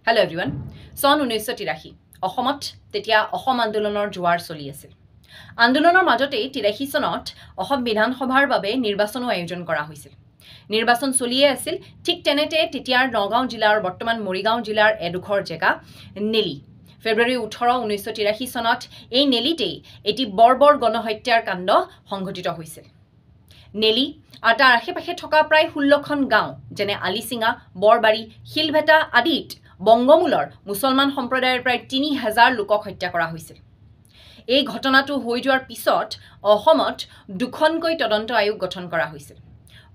Hello everyone. Son 1983 অসমত তেতিয়া অসম আন্দোলনৰ জোৱাৰ চলি আছিল। আন্দোলনৰ মাজতে 83 চনত অসম বিধানসভাৰ বাবে নিৰ্বাচনৰ আয়োজন কৰা হৈছিল। নিৰ্বাচন চলিয়ে আছিল। ঠিক তেনেতে তেতিয়াৰ নগাঁও জিলাৰ বৰ্তমান মৰিগাঁও জিলাৰ এডোখৰ জেগা নেলি ফেব্ৰুৱাৰী 18 1983 চনত এই নেলিতেই এটি বৰ্বৰ গণহত্যাৰ কাণ্ড সংঘটিত হৈছিল। নেলি আৰু তাৰ আশে-পাশে থকা প্ৰায় 16খন গাঁও যেনে আলিচিঙা, বৰবাৰী, শিলভেটা আদিত বংগমূলৰ মুছলমান সম্প্ৰদায়ৰ প্ৰায় 3000 লোকক হত্যা কৰা হৈছিল। এই ঘটনাটো হৈ যোৱাৰ পিছত অসমত দুখনকৈ তদন্ত আয়োগ গঠন কৰা হৈছিল।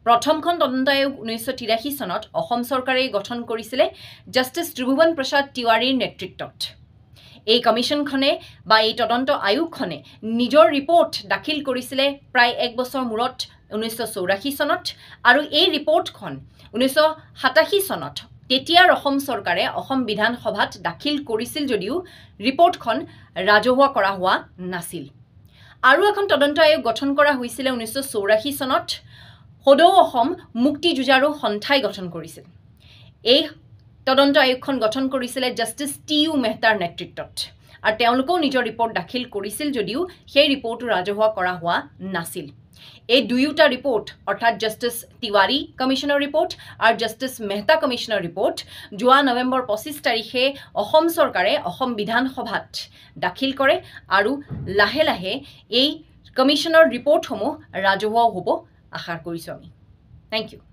প্ৰথমখন তদন্ত আয়োগ 1983 চনত অসম চৰকাৰে গঠন কৰিছিলে জাষ্টিছ ত্ৰিভুৱন প্ৰসাদ তিৱাৰীৰ নেতৃত্বত। এই কমিশনখনে বা এই তদন্ত আয়োগখনে নিজৰ ৰিপৰ্ট দাখিল কৰিছিলে প্ৰায় এক বছৰ মূৰত 1984 চনত আৰু এই ৰিপৰ্টখন 1987 চনত তেতিয়াৰ অসম চৰকাৰে অসম বিধানসভাত দাখিল কৰিছিল যদিও ৰিপৰ্টখন ৰাজহুৱা কৰা হোৱা নাছিল। আৰু এখন তদন্ত আয়োগ গঠন কৰা হৈছিল 1984 চনত সদৌ অসম মুক্তি যুঁজাৰু সন্থাই গঠন কৰিছিল। এই তদন্ত আয়োগখন গঠন কৰিছিল জাষ্টিছ টি.ইউ. মেহতাৰ নেতৃত্বত আৰু তেওঁলোকেও নিজৰ ৰিপৰ্ট দাখিল কৰিছিল যদিও সেই ৰিপৰ্টটো ৰাজহুৱা কৰা হোৱা নাছিল। এই দুয়োটা ৰিপৰ্ট অৰ্থাৎ জাষ্টিছ তিৱাৰী কমিশনৰ ৰিপৰ্ট আৰু জাষ্টিছ মেহতা কমিশনৰ ৰিপৰ্ট যোৱা নৱেম্বৰ 25 তাৰিখে অসম চৰকাৰে অসম বিধানসভাত দাখিল কৰে আৰু লাহে লাহে এই কমিশনৰ ৰিপৰ্টসমূহ ৰাজহুৱা হ'ব আশা কৰিছোঁ আমি। Thank U.